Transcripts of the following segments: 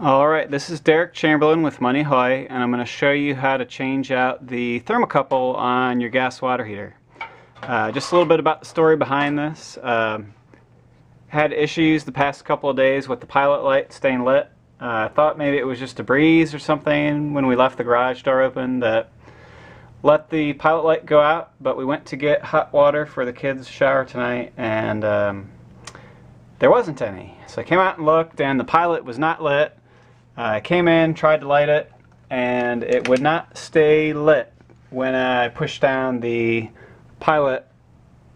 Alright, this is Derek Chamberlain with MoneyAhoy, and I'm going to show you how to change out the thermocouple on your gas water heater. Just a little bit about the story behind this. Had issues the past couple of days with the pilot light staying lit. I thought maybe it was just a breeze or something when we left the garage door open that let the pilot light go out, but we went to get hot water for the kids' shower tonight and there wasn't any. So I came out and looked and the pilot was not lit. I came in, tried to light it, and it would not stay lit when I pushed down the pilot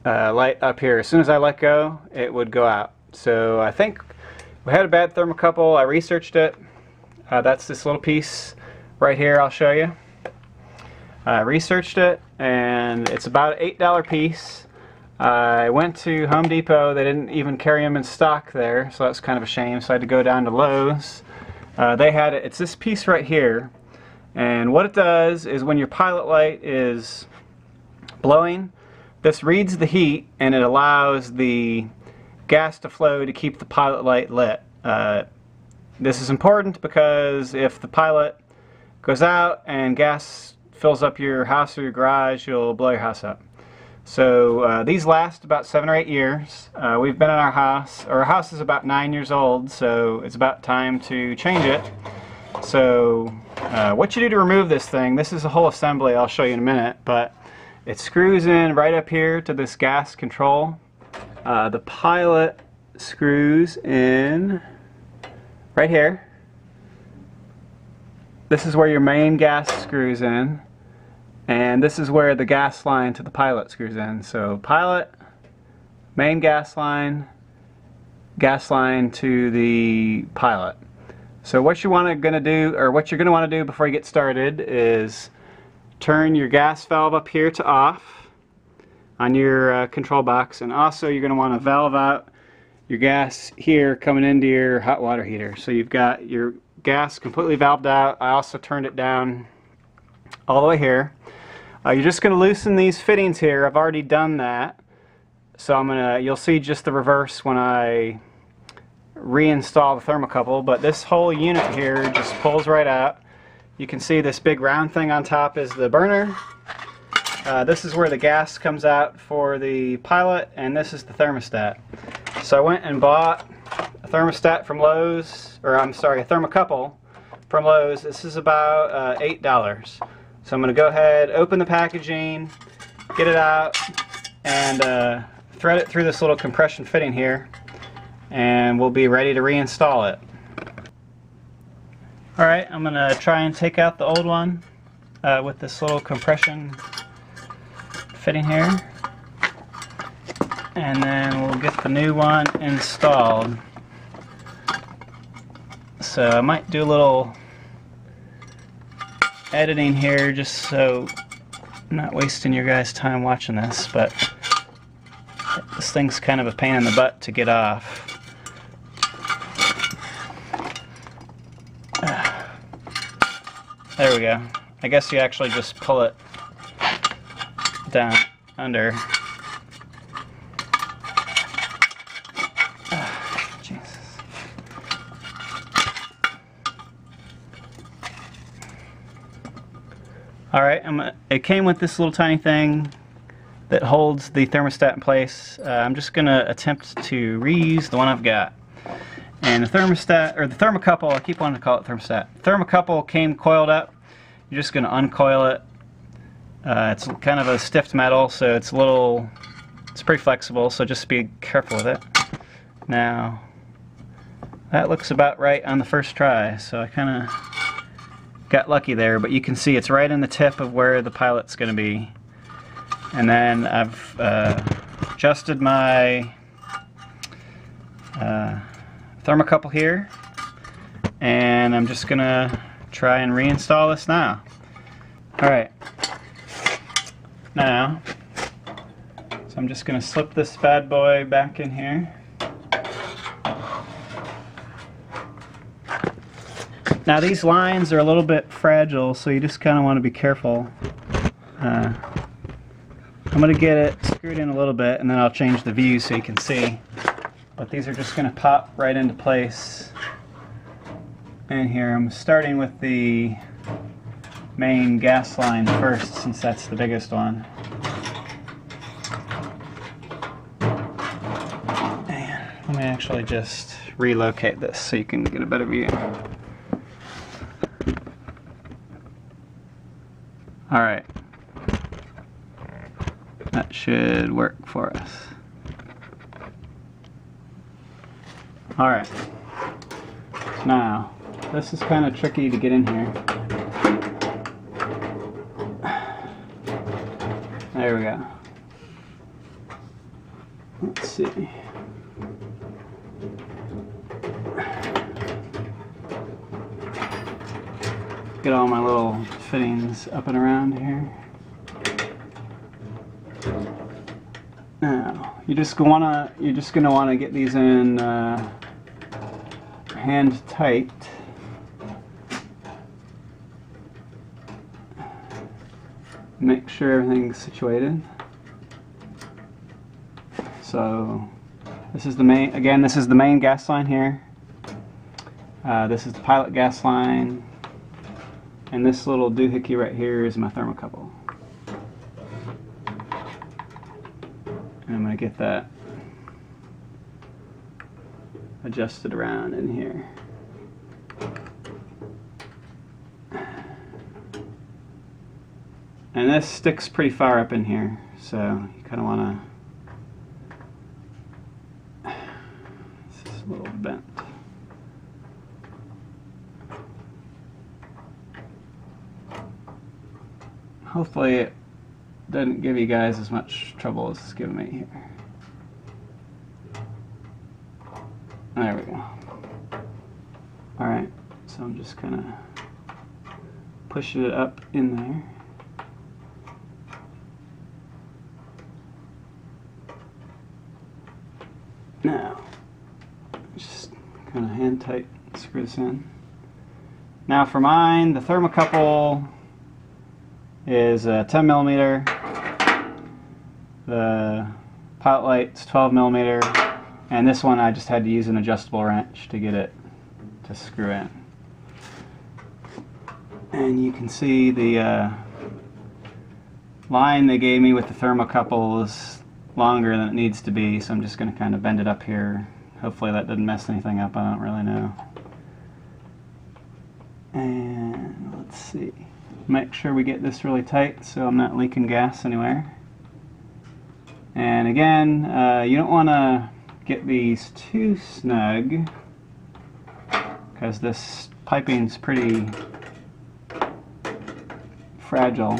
light up here. As soon as I let go, it would go out. So I think we had a bad thermocouple. I researched it. That's this little piece right here I'll show you. I researched it, and it's about an $8 piece. I went to Home Depot. They didn't even carry them in stock there, so that's kind of a shame. So I had to go down to Lowe's. They had it. It's this piece right here, and what it does is when your pilot light is blowing, this reads the heat and it allows the gas to flow to keep the pilot light lit. This is important because if the pilot goes out and gas fills up your house or your garage, you'll blow your house up. So these last about 7 or 8 years. We've been in our house. Our house is about 9 years old, so it's about time to change it. So what you do to remove this thing, this is a whole assembly I'll show you in a minute, but it screws in right up here to this gas control. The pilot screws in right here. This is where your main gas screws in. And this is where the gas line to the pilot screws in. So pilot, main gas line to the pilot. So what you're going to do before you get started is turn your gas valve up here to off on your control box, and also you're going to want to valve out your gas here coming into your hot water heater. So you've got your gas completely valved out. I also turned it down all the way here. You're just going to loosen these fittings here. I've already done that. So you'll see just the reverse when I reinstall the thermocouple, but this whole unit here just pulls right out. You can see this big round thing on top is the burner. This is where the gas comes out for the pilot, and this is the thermostat. So I went and bought a thermostat from Lowe's, or I'm sorry, a thermocouple from Lowe's. This is about $8. So I'm going to go ahead, open the packaging, get it out, and thread it through this little compression fitting here, and we'll be ready to reinstall it. Alright, I'm going to try and take out the old one with this little compression fitting here, and then we'll get the new one installed. So I might do a little editing here just so I'm not wasting your guys' time watching this, but this thing's kind of a pain in the butt to get off. There we go. I guess you actually just pull it down under. Jesus. Alright, it came with this little tiny thing that holds the thermostat in place. I'm just going to attempt to reuse the one I've got. And the thermostat, or the thermocouple, I keep wanting to call it thermostat. Thermocouple came coiled up. You're just going to uncoil it. It's kind of a stiff metal, so it's pretty flexible, so just be careful with it. Now, that looks about right on the first try, so I kind of got lucky there, but you can see it's right in the tip of where the pilot's going to be. And then I've adjusted my thermocouple here, and I'm just going to try and reinstall this now. Alright, now, so I'm just going to slip this bad boy back in here. Now these lines are a little bit fragile, so you just kind of want to be careful. I'm going to get it screwed in a little bit, and then I'll change the view so you can see. But these are just going to pop right into place And here I'm starting with the main gas line first, since that's the biggest one. And let me actually just relocate this so you can get a better view. Alright. That should work for us. Alright. So now, this is kind of tricky to get in here. There we go. Let's see. Get all my little fittings up and around here. Now, you're just gonna wanna get these in hand tight. Make sure everything's situated. So this is the main, again, this is the main gas line here. This is the pilot gas line. And this little doohickey right here is my thermocouple. And I'm going to get that adjusted around in here. And this sticks pretty far up in here, so you kind of want to... This is a little bent. Hopefully it doesn't give you guys as much trouble as it's giving me here. There we go. Alright, so I'm just kind of pushing it up in there. Now, just kind of hand tight screw this in. Now for mine, the thermocouple is 10 millimeter. The pilot light's 12 millimeter, and this one I just had to use an adjustable wrench to get it to screw in. And you can see the line they gave me with the thermocouple is longer than it needs to be, so I'm just going to kind of bend it up here. Hopefully that didn't mess anything up, I don't really know. And let's see. Make sure we get this really tight so I'm not leaking gas anywhere. And again, you don't want to get these too snug because this piping's pretty fragile.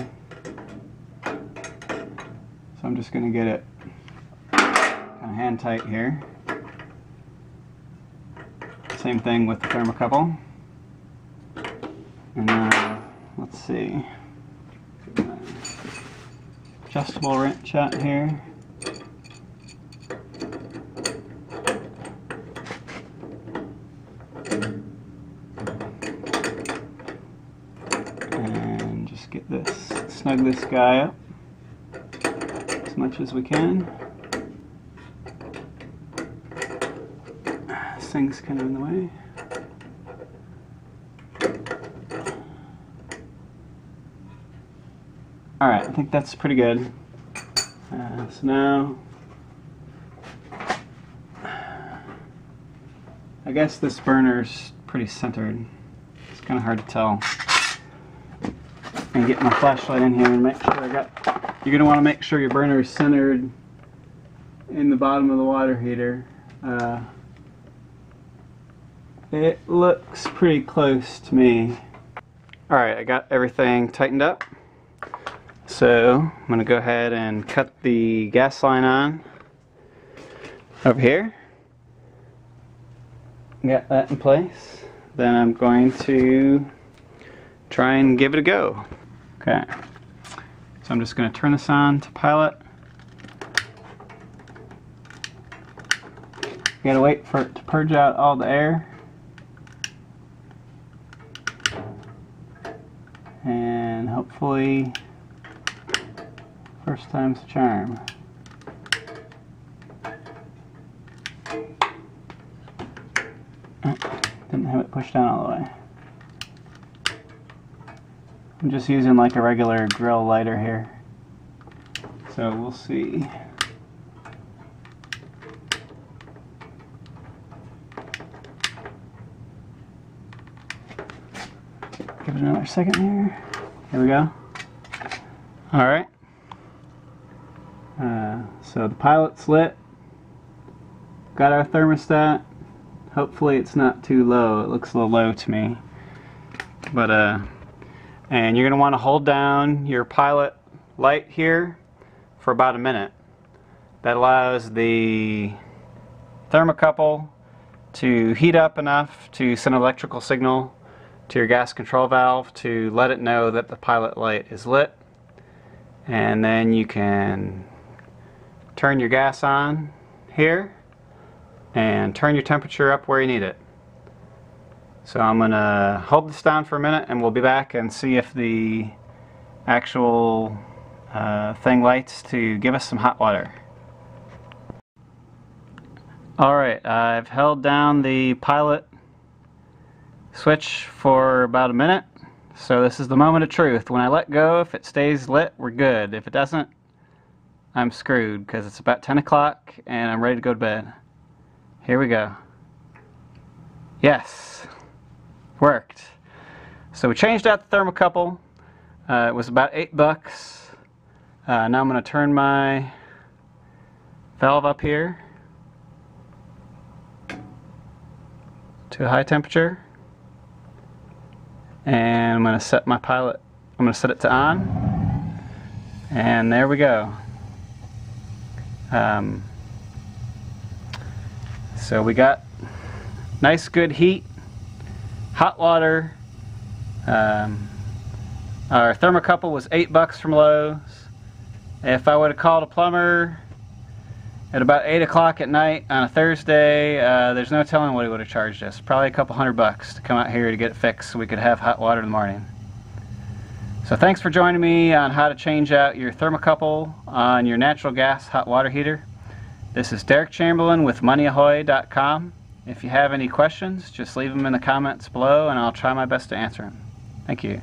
So I'm just going to get it kind of hand tight here. Same thing with the thermocouple. And let's see. Adjustable wrench out here. And just get this, snug this guy up as much as we can. This thing's kind of in the way. Alright, I think that's pretty good. So now, I guess this burner's pretty centered. It's kind of hard to tell. And get my flashlight in here and make sure I got... You're going to want to make sure your burner is centered in the bottom of the water heater. It looks pretty close to me. Alright, I got everything tightened up. So I'm going to go ahead and cut the gas line on over here. Got that in place. Then I'm going to try and give it a go. Okay, so I'm just going to turn this on to pilot. You gotta wait for it to purge out all the air. And hopefully first time's the charm. Didn't have it pushed down all the way. I'm just using like a regular grill lighter here. So we'll see. Give it another second here. Here we go. Alright. So the pilot's lit. Got our thermostat. Hopefully it's not too low. It looks a little low to me. But and you're going to want to hold down your pilot light here for about a minute. That allows the thermocouple to heat up enough to send an electrical signal to your gas control valve to let it know that the pilot light is lit. And then you can turn your gas on here and turn your temperature up where you need it. So I'm going to hold this down for a minute and we'll be back and see if the actual thing lights to give us some hot water. Alright, I've held down the pilot switch for about a minute. So this is the moment of truth. When I let go, if it stays lit, we're good. If it doesn't, I'm screwed because it's about 10 o'clock and I'm ready to go to bed. Here we go. Yes, worked. So we changed out the thermocouple. It was about $8. Now I'm going to turn my valve up here to a high temperature. And I'm going to set my pilot, I'm going to set it to on. And there we go. So we got nice good heat, hot water. Our thermocouple was $8 from Lowe's. If I would have called a plumber at about 8 o'clock at night on a Thursday, there's no telling what he would have charged us. Probably a couple $100 to come out here to get it fixed so we could have hot water in the morning. So thanks for joining me on how to change out your thermocouple on your natural gas hot water heater. This is Derek Chamberlain with MoneyAhoy.com. If you have any questions, just leave them in the comments below and I'll try my best to answer them. Thank you.